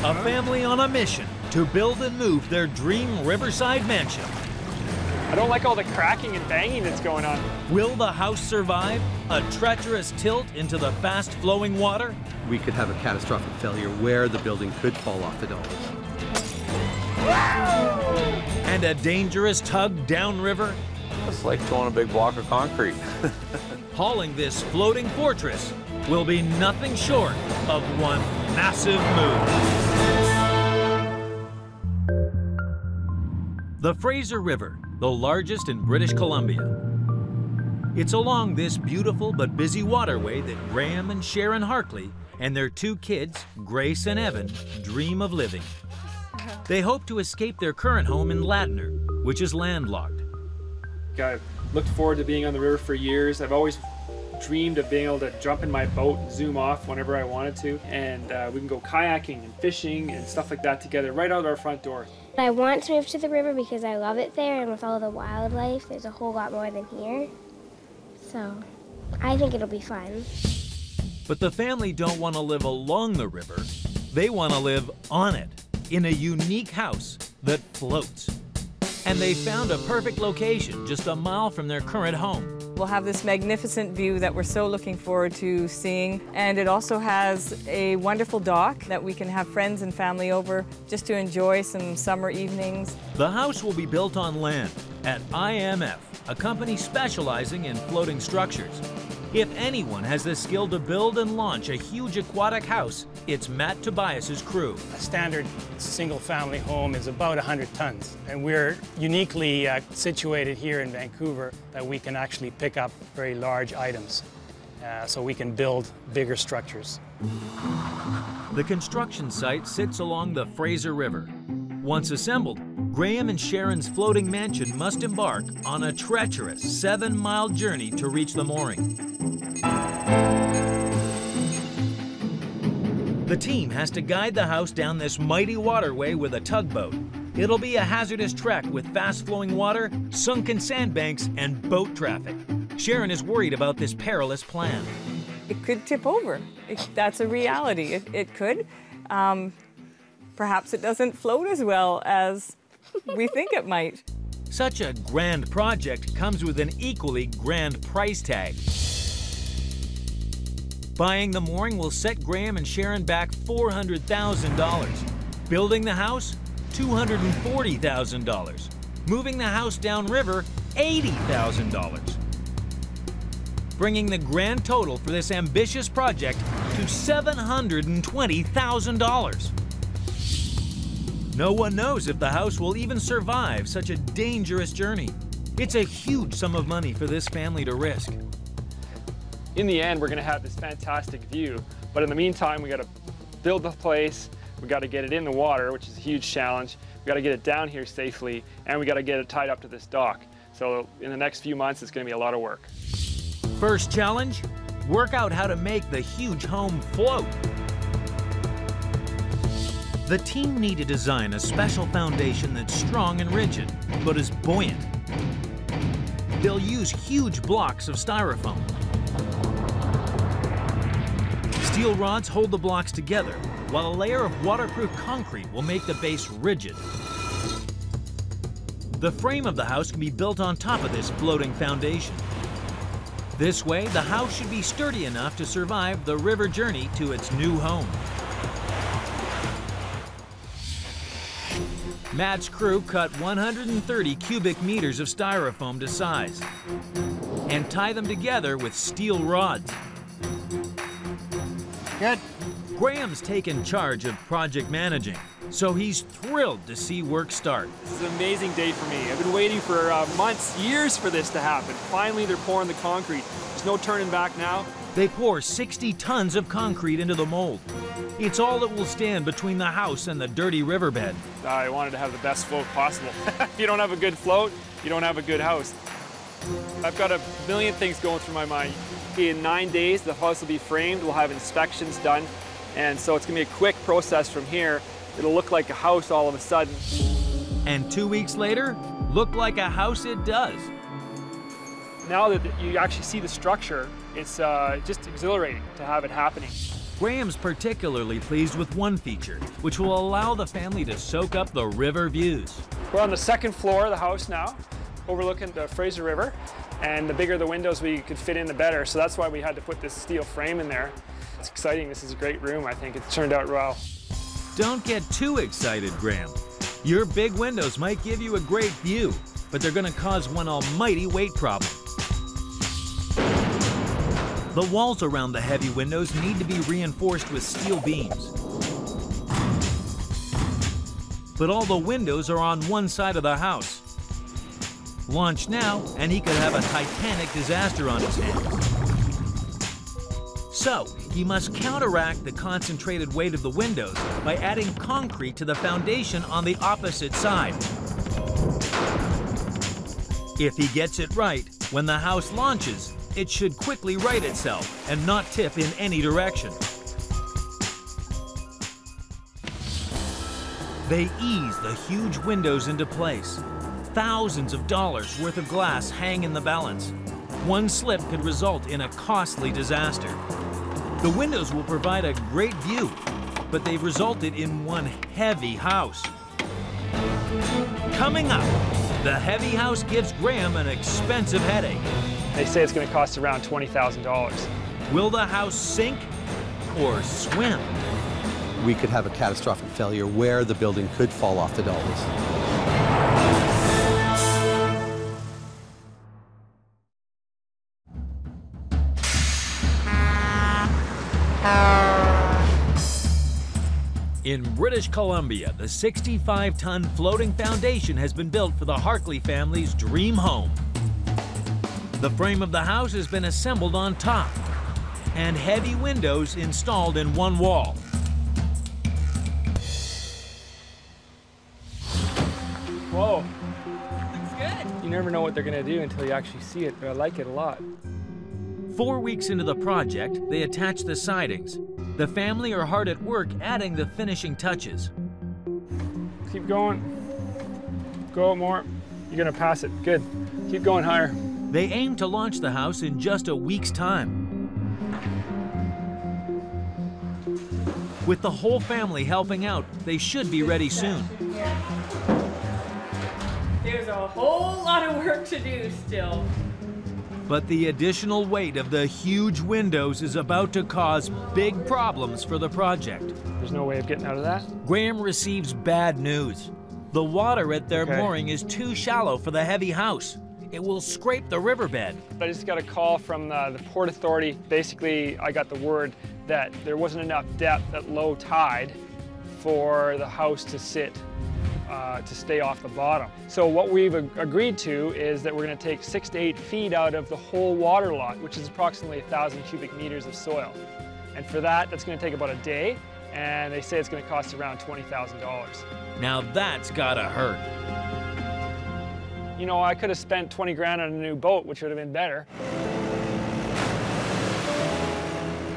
A family on a mission to build and move their dream riverside mansion. I don't like all the cracking and banging that's going on. Will the house survive a treacherous tilt into the fast-flowing water? We could have a catastrophic failure where the building could fall off the dock. And a dangerous tug downriver? It's like towing a big block of concrete. Hauling this floating fortress will be nothing short of one massive move. The Fraser River, the largest in British Columbia. It's along this beautiful but busy waterway that Graham and Sharon Harkley and their two kids, Grace and Evan, dream of living. They hope to escape their current home in Ladner, which is landlocked. I've looked forward to being on the river for years. I've always dreamed of being able to jump in my boat and zoom off whenever I wanted to. And we can go kayaking and fishing and stuff like that together right out our front door. I want to move to the river because I love it there, and with all the wildlife, there's a whole lot more than here. So I think it'll be fun. But the family don't want to live along the river. They want to live on it, in a unique house that floats. And they found a perfect location just a mile from their current home. We'll have this magnificent view that we're so looking forward to seeing. And it also has a wonderful dock that we can have friends and family over just to enjoy some summer evenings. The house will be built on land at IMF, a company specializing in floating structures. If anyone has the skill to build and launch a huge aquatic house, it's Matt Tobias's crew. A standard single-family home is about 100 tons, and we're uniquely situated here in Vancouver that we can actually pick up very large items, so we can build bigger structures. The construction site sits along the Fraser River. Once assembled, Graham and Sharon's floating mansion must embark on a treacherous 7-mile journey to reach the mooring. The team has to guide the house down this mighty waterway with a tugboat. It'll be a hazardous trek with fast-flowing water, sunken sandbanks, and boat traffic. Sharon is worried about this perilous plan. It could tip over. That's a reality. It could. Perhaps it doesn't float as well as we think it might. Such a grand project comes with an equally grand price tag. Buying the mooring will set Graham and Sharon back $400,000. Building the house, $240,000. Moving the house downriver, $80,000. Bringing the grand total for this ambitious project to $720,000. No one knows if the house will even survive such a dangerous journey. It's a huge sum of money for this family to risk. In the end, we're going to have this fantastic view, but in the meantime, we got to build the place, we got to get it in the water, which is a huge challenge, we got to get it down here safely, and we got to get it tied up to this dock. So in the next few months, it's going to be a lot of work. First challenge, work out how to make the huge home float. The team need to design a special foundation that's strong and rigid, but is buoyant. They'll use huge blocks of styrofoam. Steel rods hold the blocks together, while a layer of waterproof concrete will make the base rigid. The frame of the house can be built on top of this floating foundation. This way, the house should be sturdy enough to survive the river journey to its new home. Matt's crew cut 130 cubic meters of styrofoam to size and tie them together with steel rods. Good. Graham's taken charge of project managing, so he's thrilled to see work start. This is an amazing day for me. I've been waiting for months, years for this to happen. Finally, they're pouring the concrete. There's no turning back now. They pour 60 tons of concrete into the mold. It's all that will stand between the house and the dirty riverbed. I wanted to have the best float possible. If you don't have a good float, you don't have a good house. I've got a million things going through my mind. In 9 days, the house will be framed. We'll have inspections done. And so it's going to be a quick process from here. It'll look like a house all of a sudden. And 2 weeks later, look like a house it does. Now that you actually see the structure, it's just exhilarating to have it happening. Graham's particularly pleased with one feature, which will allow the family to soak up the river views. We're on the second floor of the house now, overlooking the Fraser River, and the bigger the windows we could fit in, the better. So that's why we had to put this steel frame in there. It's exciting. This is a great room. I think it's turned out well. Don't get too excited, Graham. Your big windows might give you a great view, but they're going to cause one almighty weight problem. The walls around the heavy windows need to be reinforced with steel beams. But all the windows are on one side of the house. Launch now, and he could have a titanic disaster on his hands. So, he must counteract the concentrated weight of the windows by adding concrete to the foundation on the opposite side. If he gets it right, when the house launches, it should quickly right itself and not tip in any direction. They ease the huge windows into place. Thousands of dollars worth of glass hang in the balance. One slip could result in a costly disaster. The windows will provide a great view, but they've resulted in one heavy house. Coming up, the heavy house gives Graham an expensive headache. They say it's going to cost around $20,000. Will the house sink or swim? We could have a catastrophic failure where the building could fall off the dollies. In British Columbia, the 65-ton floating foundation has been built for the Harkley family's dream home. The frame of the house has been assembled on top, and heavy windows installed in one wall. Whoa. Looks good. You never know what they're going to do until you actually see it, but I like it a lot. 4 weeks into the project, they attach the sidings. The family are hard at work adding the finishing touches. Keep going. Go more. You're going to pass it. Good. Keep going higher. They aim to launch the house in just a week's time. With the whole family helping out, they should be ready soon. There's a whole lot of work to do still. But the additional weight of the huge windows is about to cause big problems for the project. There's no way of getting out of that? Graham receives bad news. The water at their mooring is too shallow for the heavy house. It will scrape the riverbed. I just got a call from the Port Authority. Basically, I got the word that there wasn't enough depth at low tide for the house to sit, to stay off the bottom. So what we've agreed to is that we're going to take 6 to 8 feet out of the whole water lot, which is approximately 1,000 cubic meters of soil. And for that, that's going to take about a day, and they say it's going to cost around $20,000. Now that's gotta hurt. You know, I could have spent 20 grand on a new boat, which would have been better.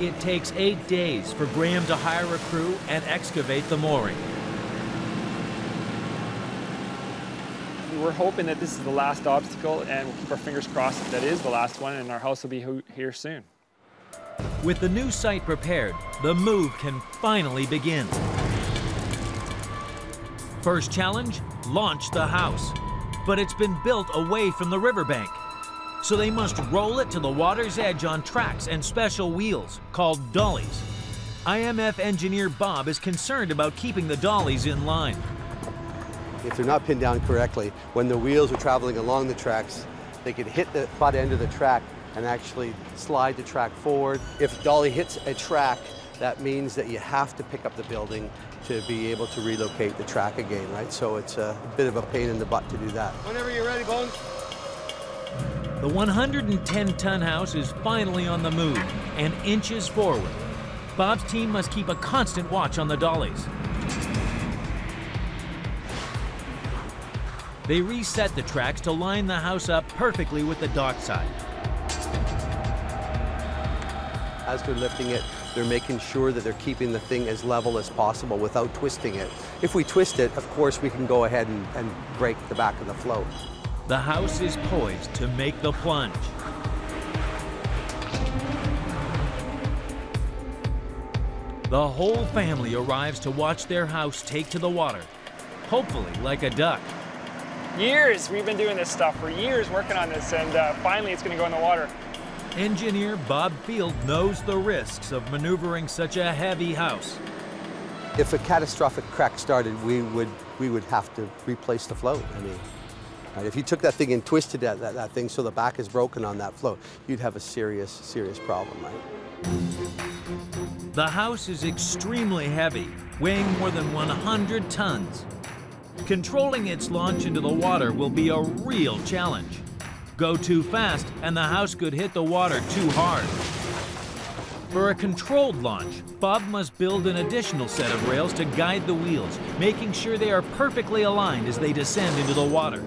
It takes 8 days for Graham to hire a crew and excavate the mooring. We're hoping that this is the last obstacle, and we'll keep our fingers crossed that that is the last one, and our house will be here soon. With the new site prepared, the move can finally begin. First challenge, launch the house. But it's been built away from the riverbank. So they must roll it to the water's edge on tracks and special wheels called dollies. IMF engineer Bob is concerned about keeping the dollies in line. If they're not pinned down correctly, when the wheels are traveling along the tracks, they could hit the butt end of the track and actually slide the track forward. If the dolly hits a track, that means that you have to pick up the building to be able to relocate the track again, right? So it's a bit of a pain in the butt to do that. Whenever you're ready, Bones. The 110-ton house is finally on the move and inches forward. Bob's team must keep a constant watch on the dollies. They reset the tracks to line the house up perfectly with the dockside. As they're lifting it, they're making sure that they're keeping the thing as level as possible without twisting it. If we twist it, of course, we can go ahead and break the back of the float. The house is poised to make the plunge. The whole family arrives to watch their house take to the water, hopefully like a duck. Years we've been doing this stuff, for years working on this, and finally it's going to go in the water. Engineer Bob Field knows the risks of maneuvering such a heavy house. If a catastrophic crack started, we would have to replace the float. I mean, right, if you took that thing and twisted that thing so the back is broken on that float, you'd have a serious problem, right? The house is extremely heavy, weighing more than 100 tons. Controlling its launch into the water will be a real challenge. Go too fast and the house could hit the water too hard. For a controlled launch, Bob must build an additional set of rails to guide the wheels, making sure they are perfectly aligned as they descend into the water.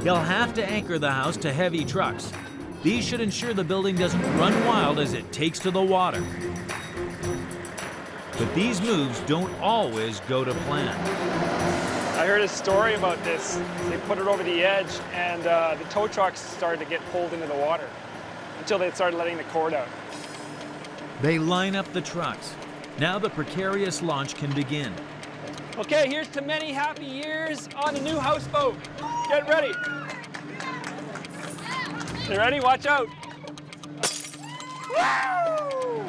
He'll have to anchor the house to heavy trucks. These should ensure the building doesn't run wild as it takes to the water. But these moves don't always go to plan. I heard a story about this. They put it over the edge and the tow trucks started to get pulled into the water until they started letting the cord out. They line up the trucks. Now the precarious launch can begin. Okay, here's to many happy years on the new houseboat. Get ready. You ready? Watch out. Woo!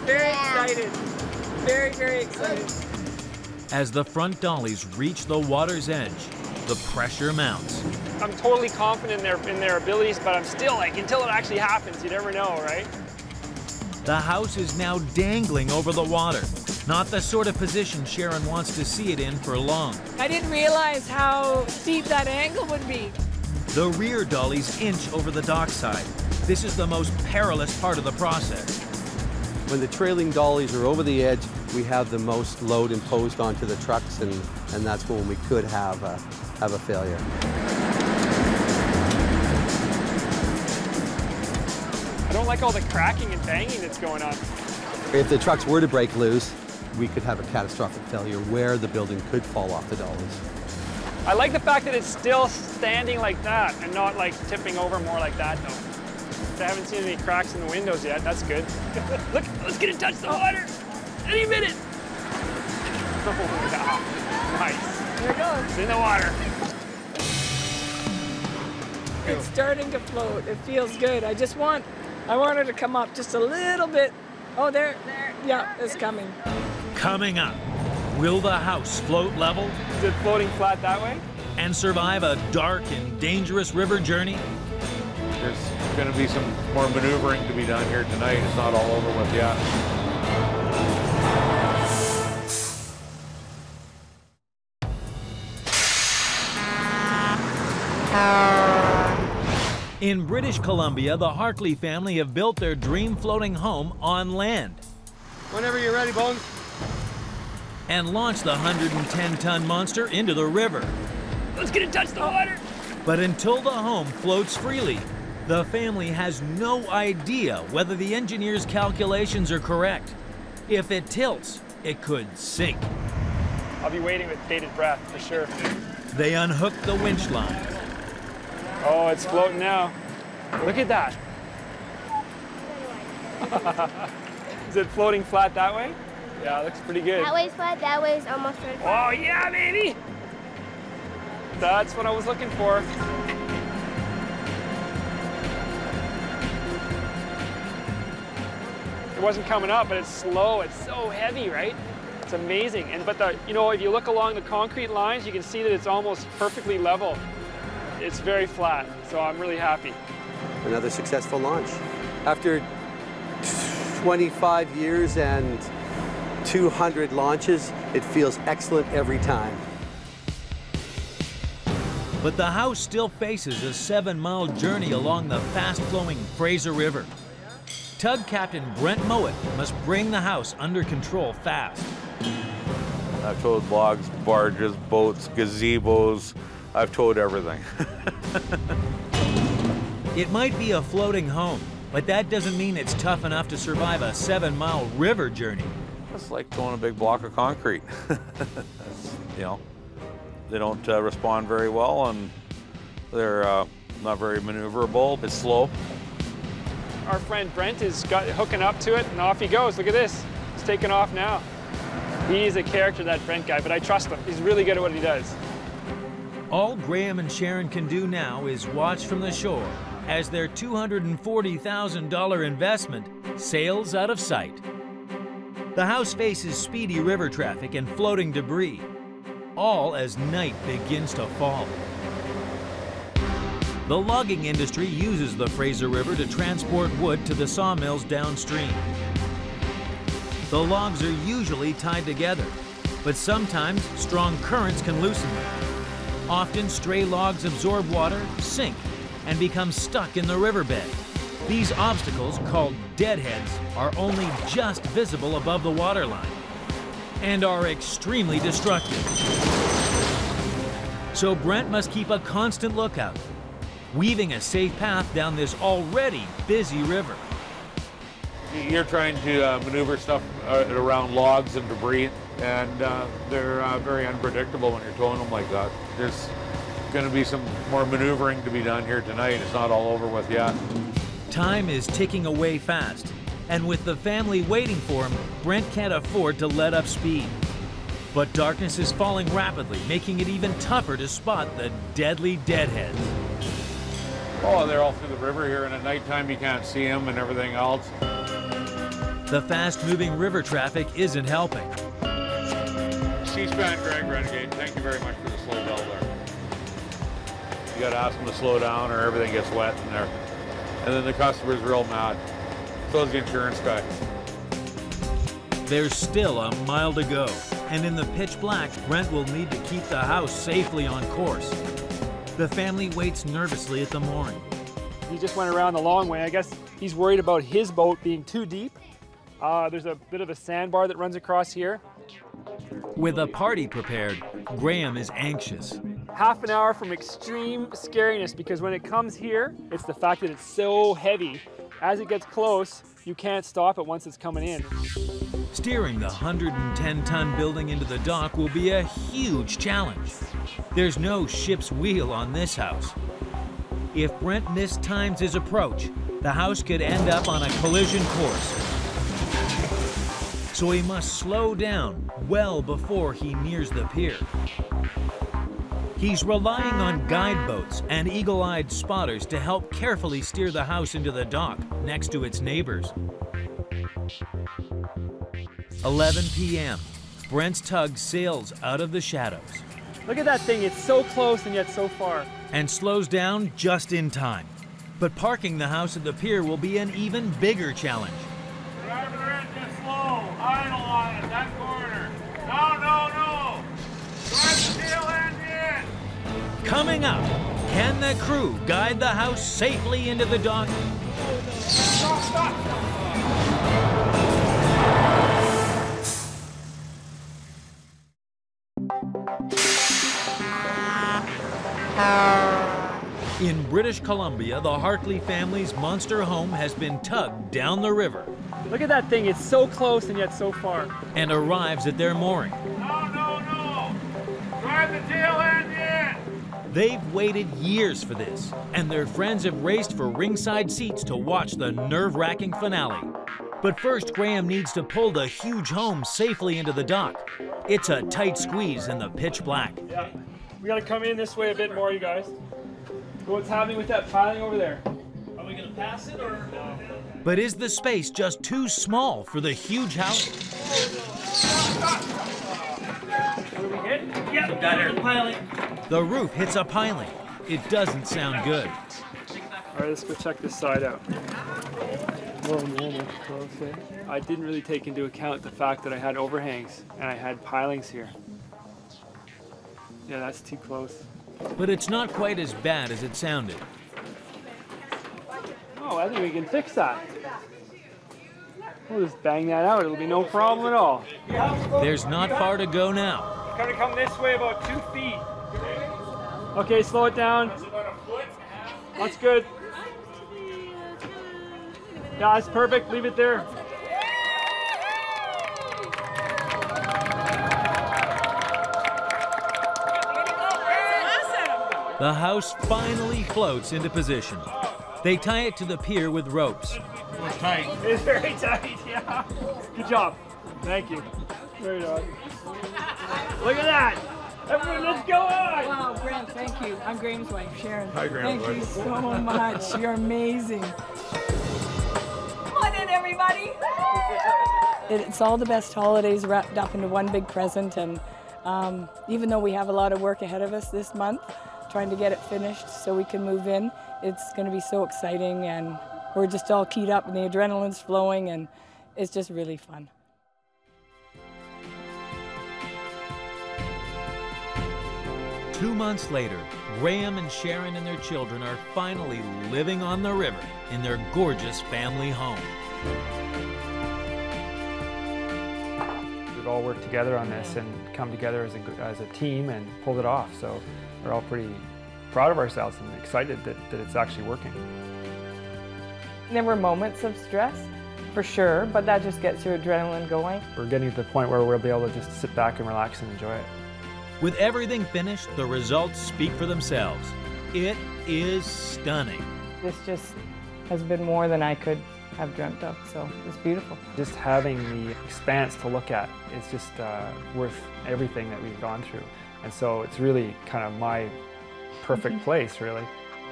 Very excited. Very, very excited. As the front dollies reach the water's edge, the pressure mounts. I'm totally confident in their abilities, but I'm still like, until it actually happens, you never know, right? The house is now dangling over the water. Not the sort of position Sharon wants to see it in for long. I didn't realize how steep that angle would be. The rear dollies inch over the dockside. This is the most perilous part of the process. When the trailing dollies are over the edge, we have the most load imposed onto the trucks, and that's when we could have a failure. I don't like all the cracking and banging that's going on. If the trucks were to break loose, we could have a catastrophic failure where the building could fall off the dollies. I like the fact that it's still standing like that and not like tipping over more like that though. I haven't seen any cracks in the windows yet, that's good. Look, let's get it touch the water! Any minute! Oh yeah, nice. There it goes. It's in the water. It's starting to float. It feels good. I want it to come up just a little bit. Oh, there. Yeah, it's coming. Coming up, will the house float level Is it floating flat that way? and survive a dark and dangerous river journey? There's going to be some more maneuvering to be done here tonight. It's not all over with yet. In British Columbia, the Hartley family have built their dream floating home on land Whenever you're ready, Bones. and launched the 110-ton monster into the river. Let's get it touch the water! But until the home floats freely, the family has no idea whether the engineer's calculations are correct. If it tilts, it could sink. I'll be waiting with bated breath for sure. They unhook the winch line. Oh, it's floating now. Look at that. Is it floating flat that way? Yeah, it looks pretty good. That way's flat, that way's almost right. Oh yeah, baby! That's what I was looking for. It wasn't coming up, but it's slow. It's so heavy, right? It's amazing. But if you look along the concrete lines, you can see that it's almost perfectly level. It's very flat, so I'm really happy. Another successful launch. After 25 years and 200 launches, it feels excellent every time. But the house still faces a 7-mile journey along the fast-flowing Fraser River. Tug Captain Brent Mowat must bring the house under control fast. I've towed logs, barges, boats, gazebos. I've towed everything. It might be a floating home, but that doesn't mean it's tough enough to survive a 7-mile river journey. It's like towing a big block of concrete. They don't respond very well, and they're not very maneuverable. It's slow. Our friend Brent is hooking up to it, and off he goes. Look at this. He's taking off now. He's a character, that Brent guy, but I trust him. He's really good at what he does. All Graham and Sharon can do now is watch from the shore as their $240,000 investment sails out of sight. The house faces speedy river traffic and floating debris, all as night begins to fall. The logging industry uses the Fraser River to transport wood to the sawmills downstream. The logs are usually tied together, but sometimes strong currents can loosen them. Often stray logs absorb water, sink, and become stuck in the riverbed. These obstacles, called deadheads, are only just visible above the waterline and are extremely destructive. So Brent must keep a constant lookout, weaving a safe path down this already busy river. You're trying to maneuver stuff around logs and debris, and they're very unpredictable when you're towing them like that. There's going to be some more maneuvering to be done here tonight. It's not all over with yet. Time is ticking away fast, and with the family waiting for him, Brent can't afford to let up speed. But darkness is falling rapidly, making it even tougher to spot the deadly deadheads. Oh, they're all through the river here, and at nighttime you can't see them and everything else. The fast-moving river traffic isn't helping. C-SPAN Greg Renegade, thank you very much for the slow bell there. You gotta ask them to slow down or everything gets wet in there. And then the customer's real mad. So is the insurance guy. There's still a mile to go, and in the pitch black, Brent will need to keep the house safely on course. The family waits nervously at the mooring. He just went around the long way. I guess he's worried about his boat being too deep. There's a bit of a sandbar that runs across here. With a party prepared, Graham is anxious. Half an hour from extreme scariness, because when it comes here, it's the fact that it's so heavy. As it gets close, you can't stop it once it's coming in. Steering the 110-ton building into the dock will be a huge challenge. There's no ship's wheel on this house. If Brent mistimes his approach, the house could end up on a collision course. So he must slow down well before he nears the pier. He's relying on guide boats and eagle-eyed spotters to help carefully steer the house into the dock next to its neighbors. 11 p.m. Brent's tug sails out of the shadows. Look at that thing, it's so close and yet so far. And slows down just in time. But parking the house at the pier will be an even bigger challenge. Driver engine slow, idle on it, that corner. No. Drive the tail end in. Coming up, can the crew guide the house safely into the dock? Stop. In British Columbia, the Hartley family's monster home has been tugged down the river. Look at that thing, it's so close and yet so far. And arrives at their mooring. No. Drive the tail end in. They've waited years for this, and their friends have raced for ringside seats to watch the nerve-wracking finale. But first, Graham needs to pull the huge home safely into the dock. It's a tight squeeze in the pitch black. Yeah, we gotta come in this way a bit more, you guys. What's happening with that piling over there? Are we gonna pass it or no? But is the space just too small for the huge house? What do we hit? Yep, got it. Piling. The roof hits a piling. It doesn't sound good. All right, let's go check this side out. Whoa, man, that's close, eh? I didn't really take into account the fact that I had overhangs and I had pilings here. Yeah, that's too close. But it's not quite as bad as it sounded. Oh, I think we can fix that. We'll just bang that out. It'll be no problem at all. There's not far to go now. It's gonna come this way about 2 feet. Okay, slow it down. That's good. Yeah, that's perfect. Leave it there. The house finally floats into position. They tie it to the pier with ropes. It's tight. It's very tight, yeah. Good job. Thank you. Very nice. Look at that. Everyone, let's go on. Wow, Brent, thank you. I'm Graham's wife, Sharon. Hi, Graham. Thank you so much. You're amazing. Come on in, everybody. It's all the best holidays wrapped up into one big present, and even though we have a lot of work ahead of us this month, trying to get it finished so we can move in, it's going to be so exciting, and we're just all keyed up and the adrenaline's flowing, and it's just really fun. Two months later, Graham and Sharon and their children are finally living on the river in their gorgeous family home. We've all worked together on this and come together as a team and pulled it off. So we're all pretty proud of ourselves and excited that it's actually working. There were moments of stress, for sure, but that just gets your adrenaline going. We're getting to the point where we'll be able to just sit back and relax and enjoy it. With everything finished, the results speak for themselves. It is stunning. This just has been more than I could have dreamt of, so it's beautiful. Just having the expanse to look at is just worth everything that we've gone through. And so it's really kind of my perfect place, really.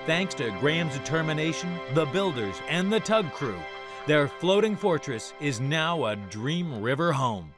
Thanks to Graham's determination, the builders, and the tug crew, their floating fortress is now a dream river home.